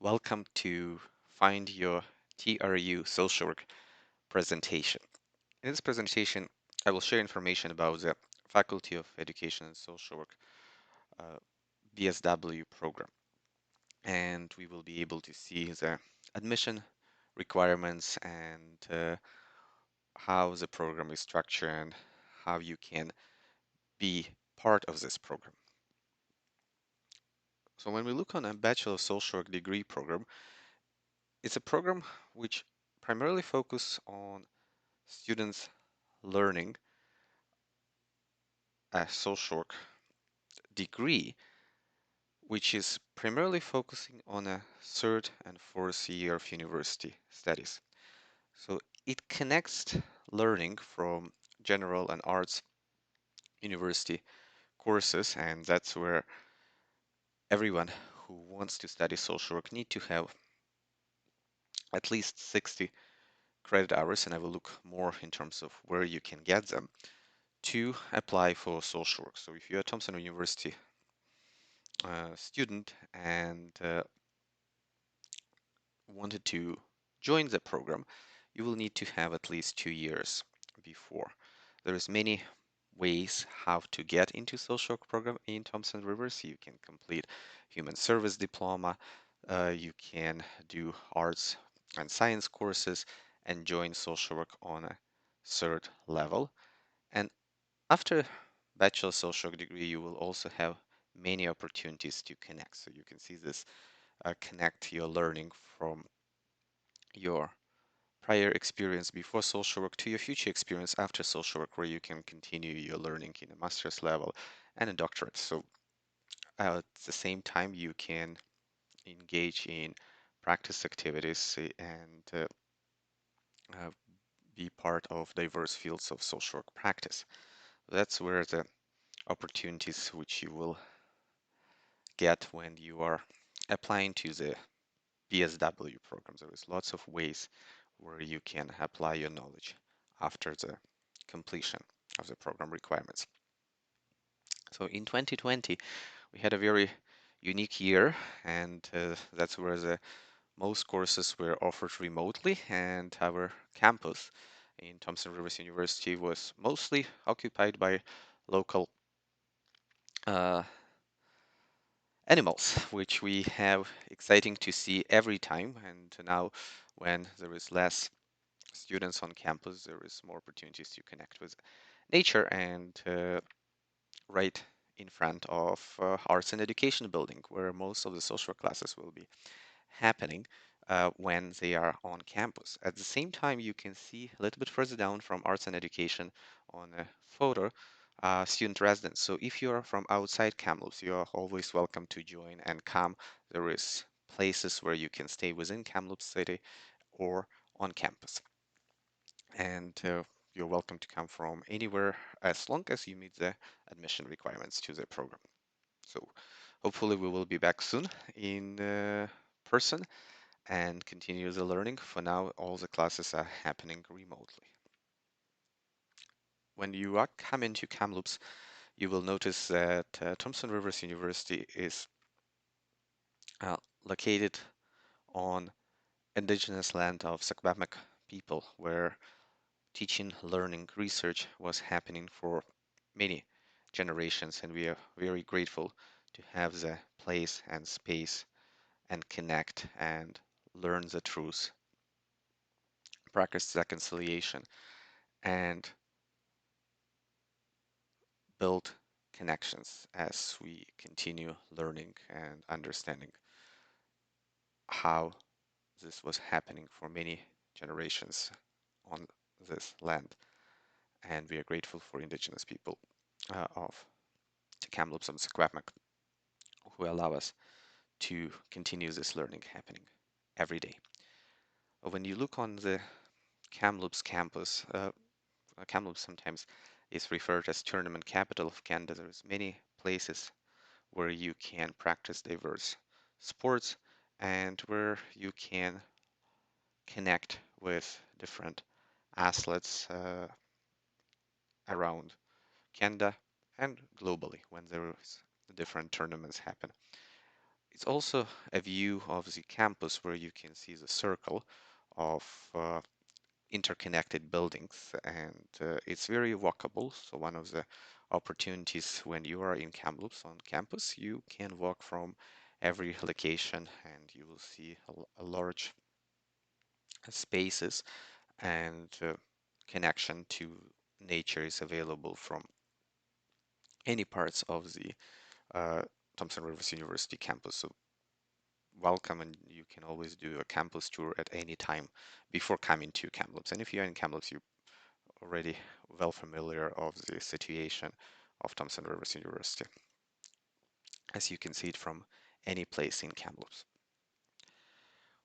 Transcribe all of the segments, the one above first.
Welcome to Find Your TRU social work presentation. In this presentation, I will share information about the Faculty of Education and Social Work uh, BSW program, and we will be able to see the admission requirements and how the program is structured and how you can be part of this program. So when we look on a Bachelor of Social Work degree program, it's a program which primarily focuses on students learning a social work degree, which is primarily focusing on a third and fourth year of university studies. So it connects learning from general and arts university courses, and that's where everyone who wants to study social work need to have at least 60 credit hours, and I will look more in terms of where you can get them to apply for social work. So if you're a Thompson University student and wanted to join the program, you will need to have at least 2 years before. There's many ways how to get into social work program in Thompson Rivers. You can complete human service diploma, you can do arts and science courses and join social work on a third level. And after bachelor social work degree, you will also have many opportunities to connect. So you can see this connect your learning from your prior experience before social work to your future experience after social work, where you can continue your learning in a master's level and a doctorate. So at the same time, you can engage in practice activities and uh, be part of diverse fields of social work practice. That's where the opportunities which you will get when you are applying to the BSW programs. There is lots of ways where you can apply your knowledge after the completion of the program requirements. So in 2020, we had a very unique year, and that's where the most courses were offered remotely, and our campus in Thompson Rivers University was mostly occupied by local uh, animals, which we have exciting to see every time. And now, when there is less students on campus, there is more opportunities to connect with nature and right in front of arts and education building, where most of the social classes will be happening when they are on campus. At the same time, you can see a little bit further down from arts and education on a photo, student residence. So if you are from outside Kamloops, you are always welcome to join and come. There is places where you can stay within Kamloops City or on campus. And you're welcome to come from anywhere as long as you meet the admission requirements to the program. So hopefully we will be back soon in person and continue the learning. For now, all the classes are happening remotely. When you are coming to Kamloops, you will notice that Thompson Rivers University is uh, located on indigenous land of Secwepemc people, where teaching, learning, research was happening for many generations, and we are very grateful to have the place and space and connect and learn the truth, practice reconciliation, and build connections as we continue learning and understanding how this was happening for many generations on this land. And we are grateful for Indigenous people of the Kamloops and Secwepemc who allow us to continue this learning happening every day. When you look on the Kamloops campus, Kamloops sometimes is referred as tournament capital of Canada. There's many places where you can practice diverse sports and where you can connect with different athletes around Canada and globally when there is different tournaments happen. It's also a view of the campus where you can see the circle of interconnected buildings, and it's very walkable. So one of the opportunities when you are in Kamloops on campus, you can walk from every location and you will see a large spaces, and connection to nature is available from any parts of the Thompson Rivers University campus. So welcome, and you can always do a campus tour at any time before coming to Kamloops. And if you're in Kamloops, you're already well familiar of the situation of Thompson Rivers University, as you can see it from any place in Kamloops.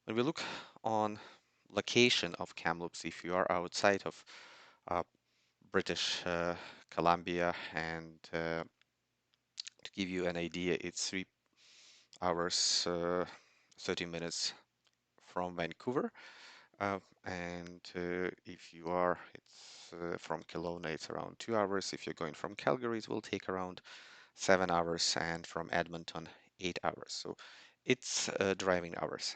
When we look on location of Kamloops, if you are outside of uh, British Columbia, and to give you an idea, it's 3 hours 30 minutes from Vancouver. And if you are, it's from Kelowna, it's around 2 hours. If you're going from Calgary, it will take around 7 hours, and from Edmonton, 8 hours. So it's driving hours.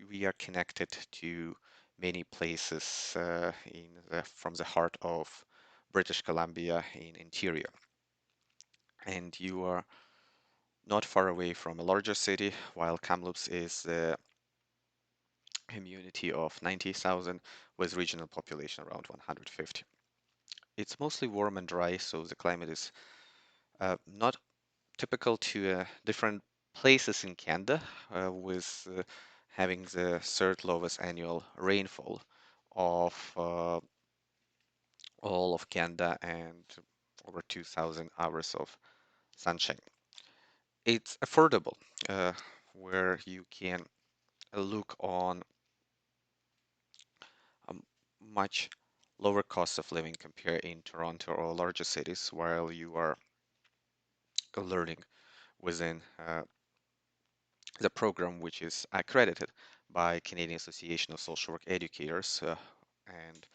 We are connected to many places from the heart of British Columbia in interior, and you are not far away from a larger city, while Kamloops is a community of 90,000 with regional population around 150. It's mostly warm and dry, so the climate is not typical to different places in Canada, with having the third lowest annual rainfall of all of Canada and over 2,000 hours of sunshine. It's affordable, where you can look on a much lower cost of living compared in Toronto or larger cities, while you are learning within the program, which is accredited by Canadian Association of Social Work Educators, and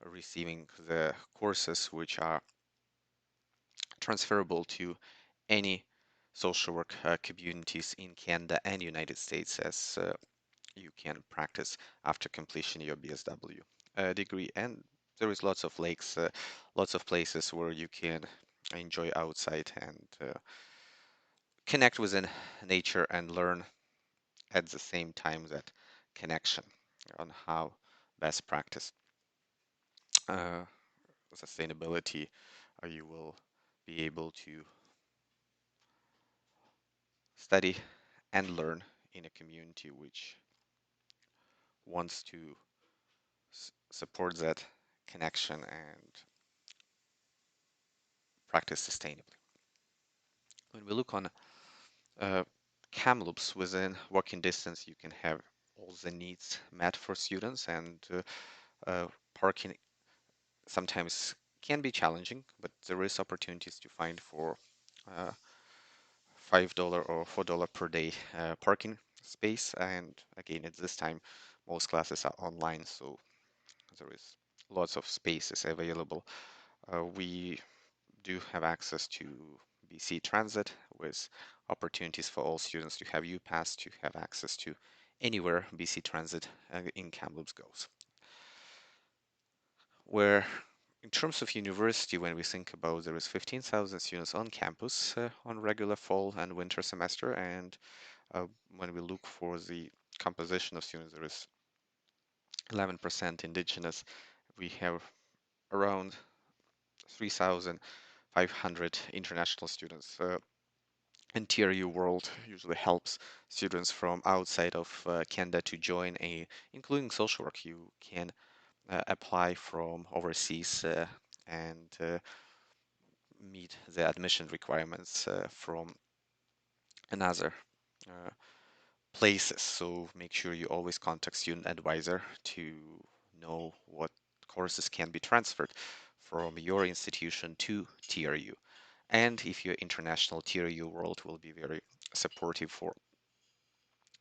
receiving the courses which are transferable to any social work communities in Canada and United States, as you can practice after completion of your BSW degree. And there is lots of lakes, lots of places where you can enjoy outside and connect within nature and learn at the same time that connection on how best practice uh, sustainability. You will be able to study and learn in a community which wants to support that connection and practice sustainably. When we look on uh, Kamloops, within walking distance, you can have all the needs met for students, and parking sometimes can be challenging, but there is opportunities to find for uh, $5 or $4 per day parking space. And again, at this time, most classes are online, so there is lots of spaces available. We do have access to BC Transit, with opportunities for all students to have UPass, to have access to anywhere BC Transit in Kamloops goes. Where in terms of university, when we think about, there is 15,000 students on campus on regular fall and winter semester, and when we look for the composition of students, there is 11% Indigenous. We have around 3,500 international students. And TRU World usually helps students from outside of Canada to join including social work. You can apply from overseas and meet the admission requirements from another uh, places. So make sure you always contact student advisor to know what courses can be transferred from your institution to TRU. And if you're international, TRU World will be very supportive for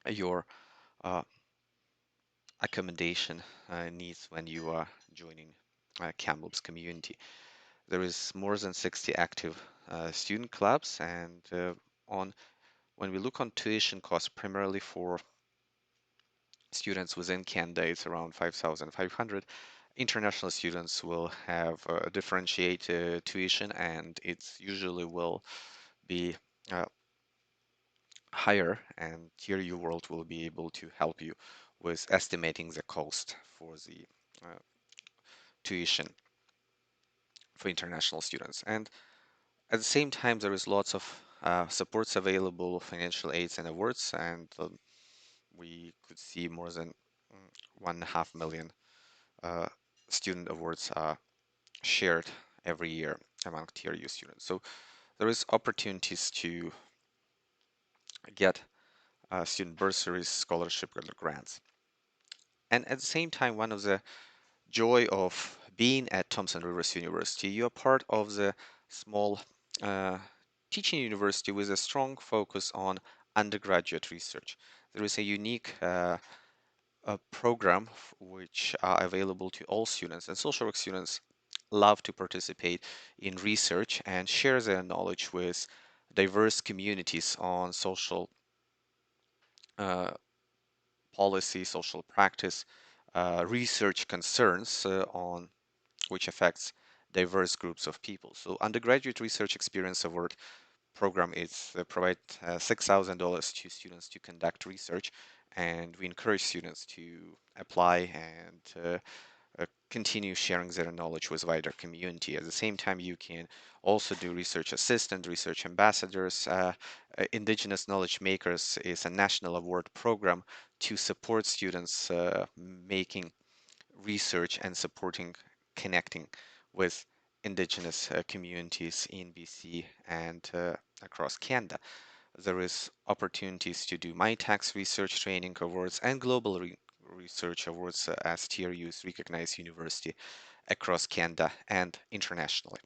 your uh, accommodation needs when you are joining Kamloops community. There is more than 60 active student clubs, and on When we look on tuition costs, primarily for students within Canada, it's around 5,500. International students will have a differentiated tuition, and it's usually will be uh, higher, and TRU World will be able to help you with estimating the cost for the uh, tuition for international students. And at the same time, there is lots of supports available, financial aids and awards, and we could see more than 1.5 million uh, student awards shared every year among TRU students. So there is opportunities to get student bursaries, scholarship, or grants. And at the same time, one of the joy of being at Thompson Rivers University, you are part of the small uh, teaching university with a strong focus on undergraduate research. There is a unique program which are available to all students, and social work students love to participate in research and share their knowledge with diverse communities on social uh, policy, social practice, research concerns on which affects diverse groups of people. So undergraduate research experience award program is provide $6,000 to students to conduct research, and we encourage students to apply and continue sharing their knowledge with wider community. At the same time, you can also do research assistant, research ambassadors. Indigenous Knowledge Makers is a national award program to support students making research and supporting connecting with Indigenous communities in BC and across Canada. There is opportunities to do My Tax Research Training Awards and Global Research Awards as TRU's recognized university across Canada and internationally.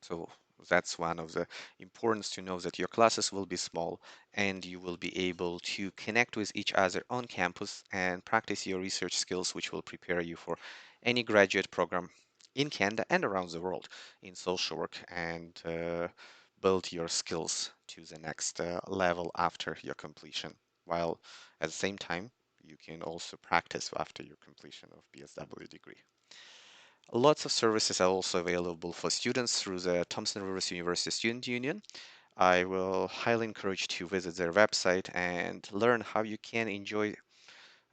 So that's one of the importance to know that your classes will be small and you will be able to connect with each other on campus and practice your research skills, which will prepare you for any graduate program in Canada and around the world in social work, and build your skills to the next level after your completion. While at the same time, you can also practice after your completion of BSW degree. Lots of services are also available for students through the Thompson Rivers University Student Union. I will highly encourage you to visit their website and learn how you can enjoy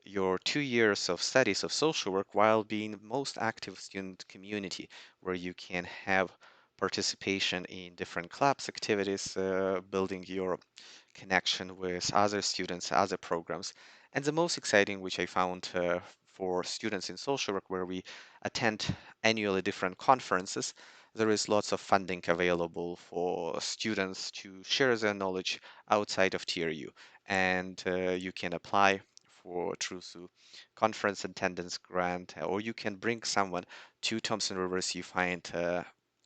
your 2 years of studies of social work while being the most active student community, where you can have participation in different clubs, activities, building your connection with other students, other programs. And the most exciting, which I found for students in social work, where we attend annually different conferences, there is lots of funding available for students to share their knowledge outside of TRU. And you can apply for TRU conference attendance grant, or you can bring someone to Thompson Rivers you find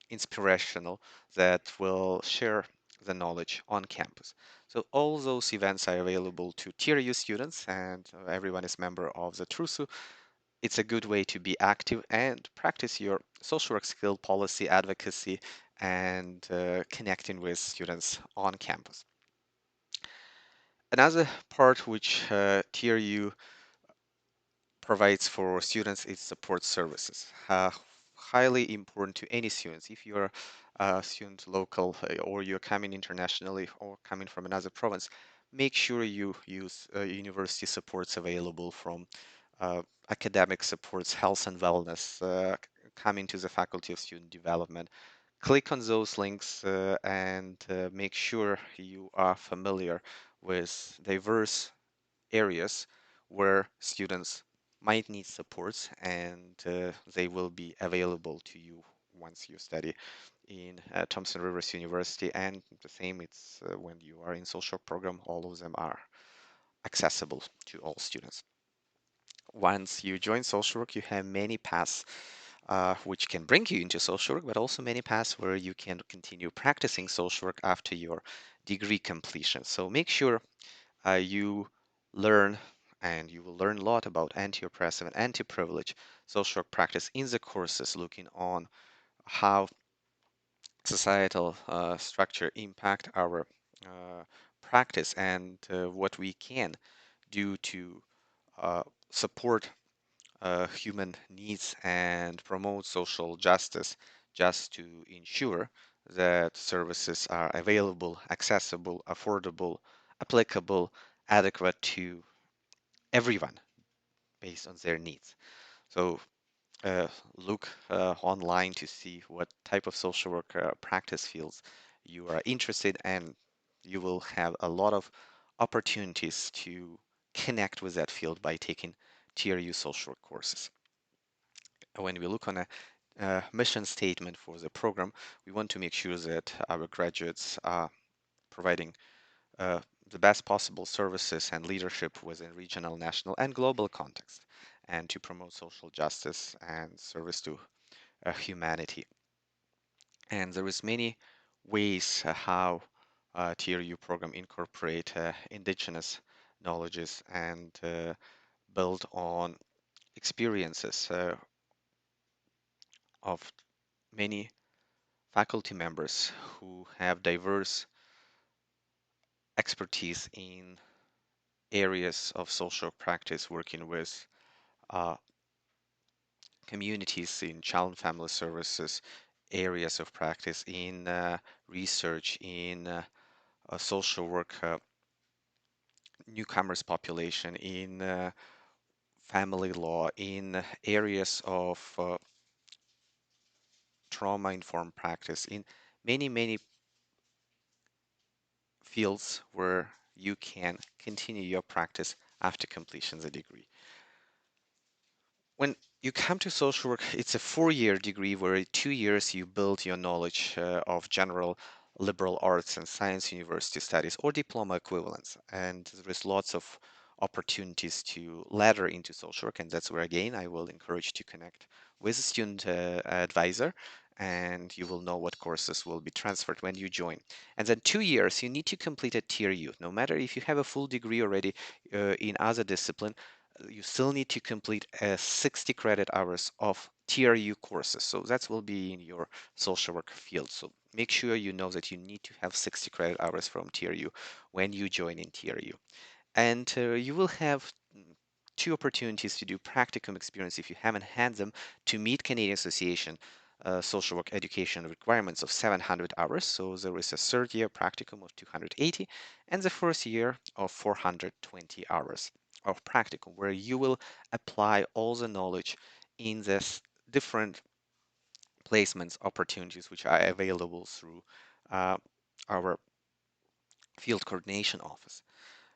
inspirational that will share the knowledge on campus. So all those events are available to TRU students, and everyone is member of the TRUSU. It's a good way to be active and practice your social work skill, policy advocacy, and connecting with students on campus. Another part which TRU provides for students is support services. Highly important to any students. If you're a student local or you're coming internationally or coming from another province, make sure you use university supports available from academic supports, health and wellness, coming to the Faculty of Student Development. Click on those links and make sure you are familiar with diverse areas where students might need supports, and they will be available to you once you study in Thompson Rivers University. And the same, it's when you are in social program, all of them are accessible to all students. Once you join social work, you have many paths which can bring you into social work, but also many paths where you can continue practicing social work after your degree completion. So make sure you learn, and you will learn a lot about anti-oppressive and anti-privilege social work practice in the courses, looking on how societal structure impact our practice and what we can do to uh, support human needs and promote social justice, just to ensure that services are available, accessible, affordable, applicable, adequate to everyone based on their needs. So uh, look online to see what type of social work practice fields you are interested in, and you will have a lot of opportunities to connect with that field by taking TRU social work courses. When we look on a mission statement for the program, we want to make sure that our graduates are providing uh, the best possible services and leadership within regional, national, and global context, and to promote social justice and service to humanity. And there is many ways how TRU program incorporate indigenous knowledges and build on experiences of many faculty members who have diverse expertise in areas of social practice, working with uh, communities in child and family services, areas of practice in research, in social work, newcomers population, in family law, in areas of trauma-informed practice, in many fields where you can continue your practice after completion of the degree. When you come to social work, it's a 4-year degree where in 2 years you build your knowledge of general liberal arts and science university studies or diploma equivalents. And there is lots of opportunities to ladder into social work. And that's where, again, I will encourage you to connect with a student advisor, and you will know what courses will be transferred when you join. And then 2 years, you need to complete a TRU. No matter if you have a full degree already in other discipline, you still need to complete 60 credit hours of TRU courses. So that will be in your social work field. So make sure you know that you need to have 60 credit hours from TRU when you join in TRU. And you will have two opportunities to do practicum experience if you haven't had them to meet Canadian Association social work education requirements of 700 hours. So there is a third year practicum of 280 and the first year of 420 hours of practicum where you will apply all the knowledge in this different placements opportunities which are available through uh, our field coordination office.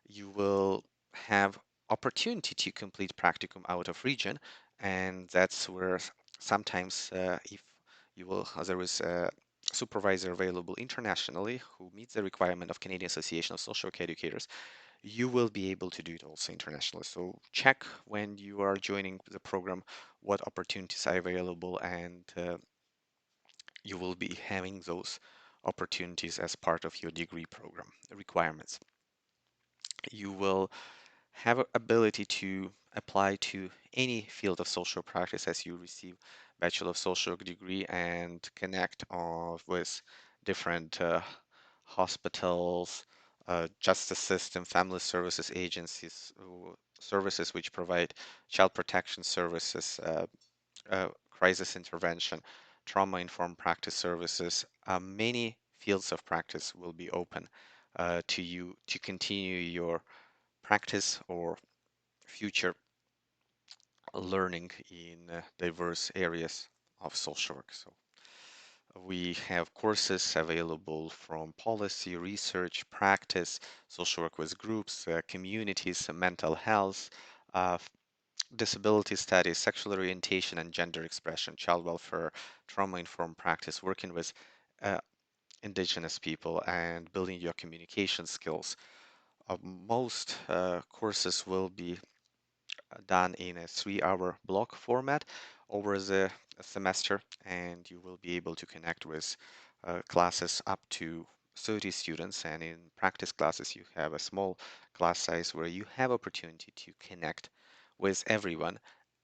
You will have opportunity to complete practicum out of region, and that's where sometimes if you will there is a supervisor available internationally who meets the requirement of Canadian Association of Social Work Educators, you will be able to do it also internationally. So check when you are joining the program what opportunities are available, and you will be having those opportunities as part of your degree program requirements. You will have ability to apply to any field of social practice as you receive Bachelor of Social Work degree and connect with different hospitals, justice system, family services agencies, services which provide child protection services, crisis intervention, trauma-informed practice services. Many fields of practice will be open to you to continue your practice or future learning in diverse areas of social work. So we have courses available from policy, research, practice, social work with groups, communities, mental health, uh, disability studies, sexual orientation and gender expression, child welfare, trauma-informed practice, working with uh, indigenous people and building your communication skills. Most courses will be done in a 3-hour block format over the semester, and you will be able to connect with classes up to 30 students. And in practice classes, you have a small class size where you have opportunity to connect with everyone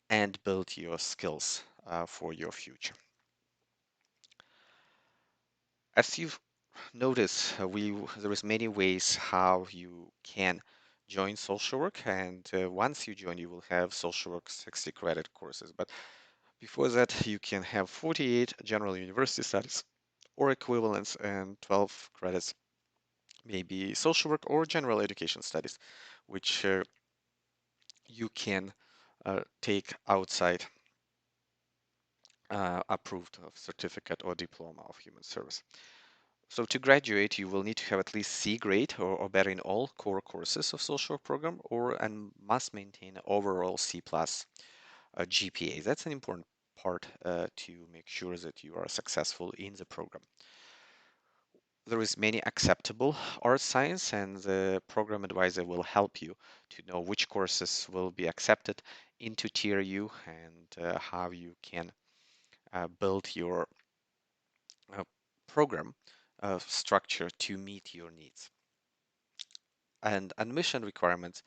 and build your skills for your future. As you've notice there is many ways how you can join social work, and once you join, you will have social work 60 credit courses. But before that, you can have 48 general university studies or equivalents and 12 credits, maybe social work or general education studies, which you can take outside approved of certificate or diploma of human service. So to graduate, you will need to have at least C grade or better in all core courses of social work program, or and must maintain an overall C plus GPA. That's an important part to make sure that you are successful in the program. There is many acceptable art science, and the program advisor will help you to know which courses will be accepted into TRU and how you can build your uh, program structure to meet your needs. And admission requirements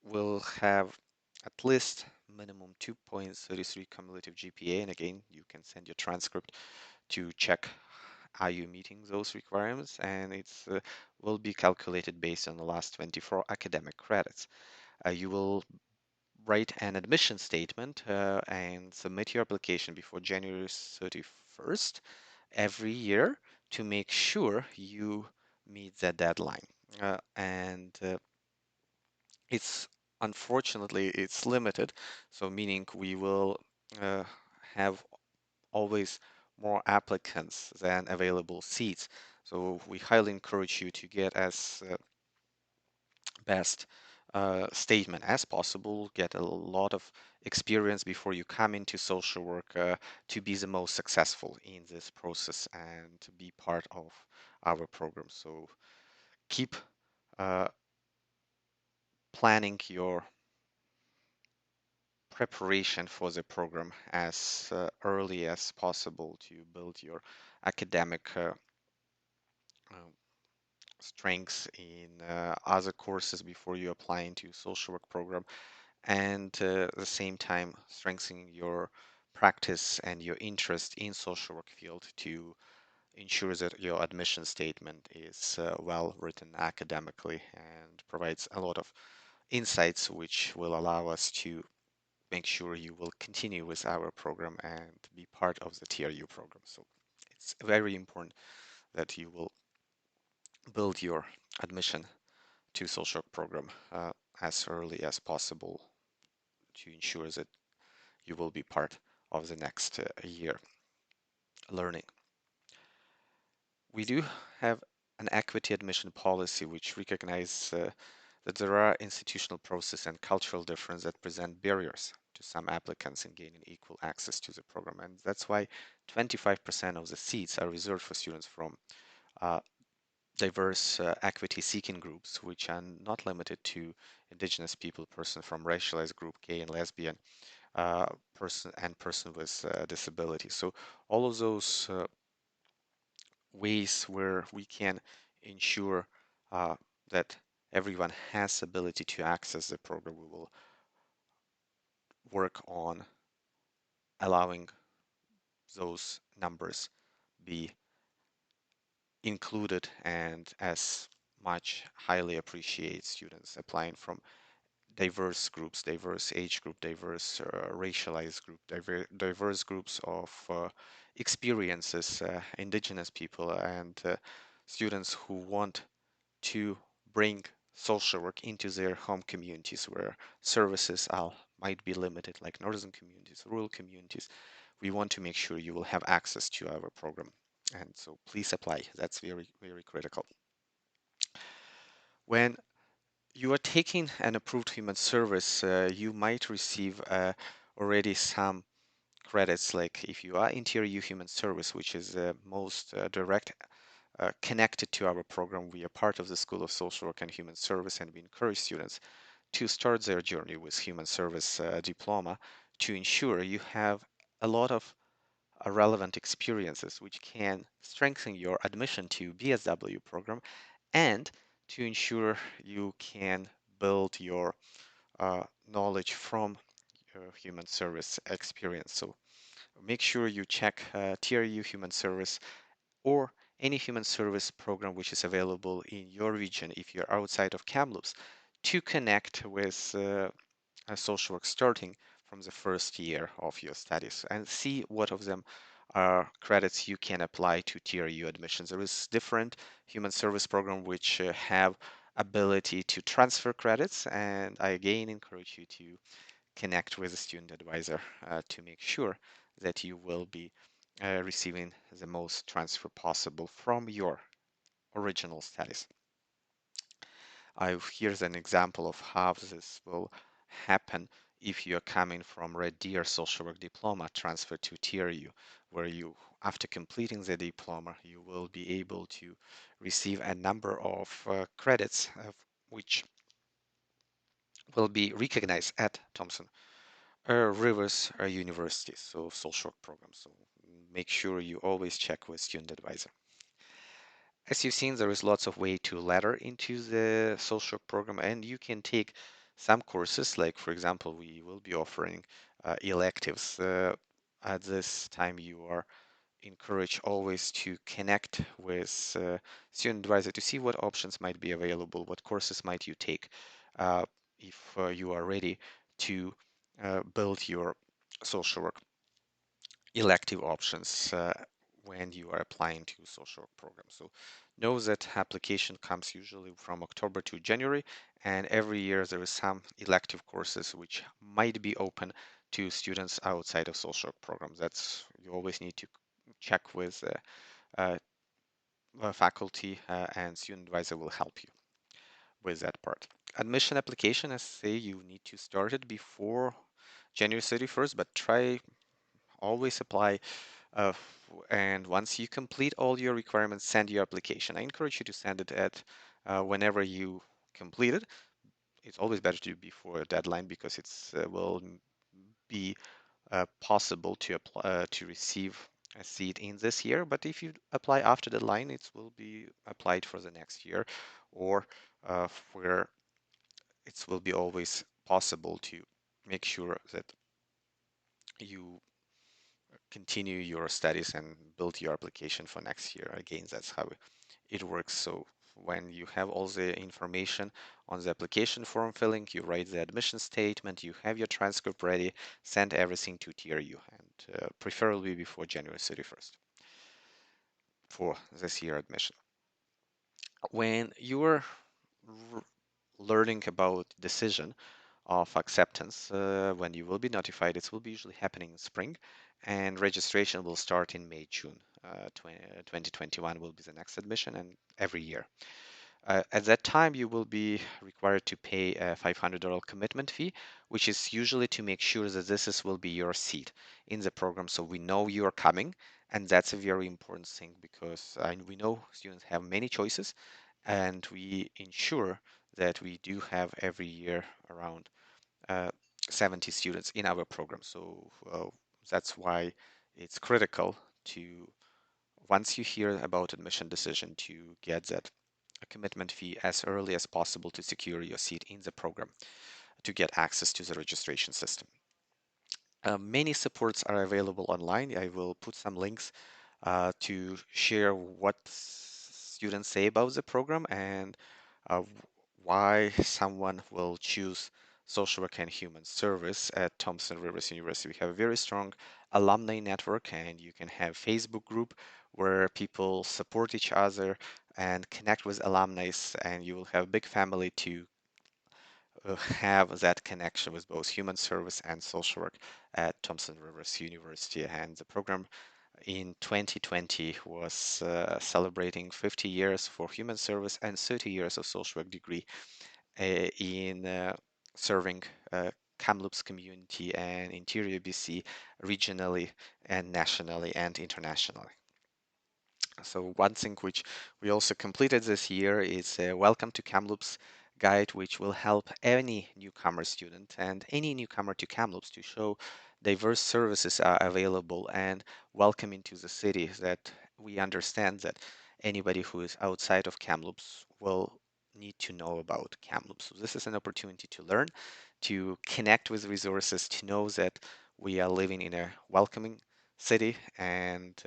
will have at least minimum 2.33 cumulative GPA. And again, you can send your transcript to check are you meeting those requirements, and it's will be calculated based on the last 24 academic credits. You will write an admission statement and submit your application before January 31st every year to make sure you meet that deadline. And it's unfortunately it's limited, so meaning we will uh, have always more applicants than available seats. So we highly encourage you to get as best statement as possible, get a lot of experience before you come into social work to be the most successful in this process and to be part of our program. So keep uh, planning your preparation for the program as early as possible to build your academic um, strengths in other courses before you apply into social work program, and at the same time strengthening your practice and your interest in social work field to ensure that your admission statement is well written academically and provides a lot of insights which will allow us to make sure you will continue with our program and be part of the TRU program. So it's very important that you will build your admission to social work program as early as possible to ensure that you will be part of the next year learning. We do have an equity admission policy which recognizes that there are institutional process and cultural differences that present barriers to some applicants in gaining equal access to the program. And that's why 25% of the seats are reserved for students from uh, diverse equity seeking groups, which are not limited to indigenous people, person from racialized group, gay and lesbian, uh, person with disability. So all of those ways where we can ensure uh, that everyone has ability to access the program, we will work on allowing those numbers be included and as much highly appreciate students applying from diverse groups, diverse age group, diverse racialized group, diverse groups of experiences, indigenous people, and students who want to bring social work into their home communities where services are, might be limited, like northern communities, rural communities. We want to make sure you will have access to our program. And so please apply. That's very, very critical. When you are taking an approved human service, you might receive already some credits, like if you are in TRU Human Service, which is the most direct connected to our program. We are part of the School of Social Work and Human Service, and we encourage students to start their journey with Human Service Diploma to ensure you have a lot of relevant experiences which can strengthen your admission to BSW program and to ensure you can build your knowledge from your human service experience. So make sure you check TRU Human Service or any human service program which is available in your region if you're outside of Kamloops to connect with a social work starting from the first year of your studies and see what of them are credits you can apply to TRU admissions. There is different human service program which have ability to transfer credits, and I again encourage you to connect with a student advisor to make sure that you will be receiving the most transfer possible from your original studies. Here's an example of how this will happen if you're coming from Red Deer social work diploma transfer to TRU, where you, after completing the diploma, you will be able to receive a number of credits which will be recognized at Thompson Rivers University, so social work program. So make sure you always check with student advisor. As you've seen, there is lots of way to ladder into the social work program, and you can take some courses, like for example, we will be offering electives. At this time, you are encouraged always to connect with student advisor to see what options might be available, what courses might you take uh, if you are ready to build your social work elective options when you are applying to social work programs. So know that application comes usually from October to January, and every year there is some elective courses which might be open to students outside of social work programs. That's you always need to check with uh, faculty and student advisor will help you with that part. Admission application, as say, you need to start it before January 31st, but try always apply uh, and once you complete all your requirements, send your application. I encourage you to send it at whenever you complete it. It's always better to do before a deadline because it's will be possible to apply to receive a seat in this year. But if you apply after the deadline, it will be applied for the next year, or where it will be always possible to make sure that you continue your studies and build your application for next year. Again, that's how it works. So when you have all the information on the application form filling, you write the admission statement, you have your transcript ready, send everything to TRU, and preferably before January 31st for this year admission. When you're learning about decision of acceptance, when you will be notified, it will be usually happening in spring, and registration will start in May, June. 2021 will be the next admission, and every year. At that time, you will be required to pay a $500 commitment fee, which is usually to make sure that will be your seat in the program, so we know you are coming, and that's a very important thing because we know students have many choices, and we ensure that we do have every year around uh, 70 students in our program. So that's why it's critical to, once you hear about admission decision, to get that commitment fee as early as possible to secure your seat in the program to get access to the registration system. Many supports are available online. I will put some links to share what students say about the program and uh, why someone will choose social work and human service at Thompson Rivers University. We have a very strong alumni network, and you can have Facebook group where people support each other and connect with alumni, and you will have a big family to have that connection with both human service and social work at Thompson Rivers University. And the program in 2020 was celebrating 50 years for human service and 30 years of social work degree in serving Kamloops community and interior BC regionally and nationally and internationally. So one thing which we also completed this year is a Welcome to Kamloops guide, which will help any newcomer student and any newcomer to Kamloops to show diverse services are available and welcome into the city, that we understand that anybody who is outside of Kamloops will need to know about Kamloops. So this is an opportunity to learn, to connect with resources, to know that we are living in a welcoming city, and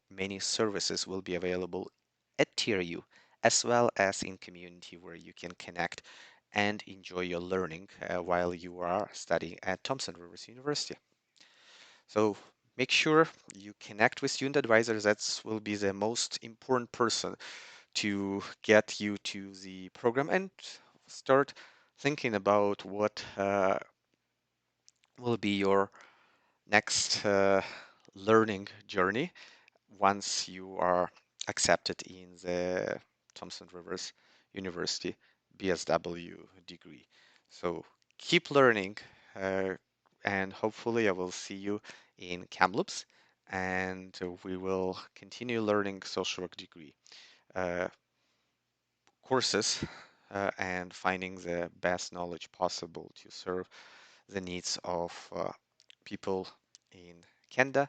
many services will be available at TRU, as well as in community where you can connect and enjoy your learning while you are studying at Thompson Rivers University. So make sure you connect with student advisors. That will be the most important person to get you to the program and start thinking about what will be your next learning journey once you are accepted in the Thompson Rivers University BSW degree. So keep learning, uh, and hopefully I will see you in Kamloops, and we will continue learning social work degree uh, courses and finding the best knowledge possible to serve the needs of people in Canada,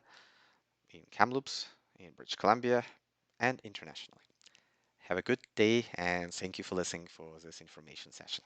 in Kamloops, in British Columbia, and internationally. Have a good day, and thank you for listening for this information session.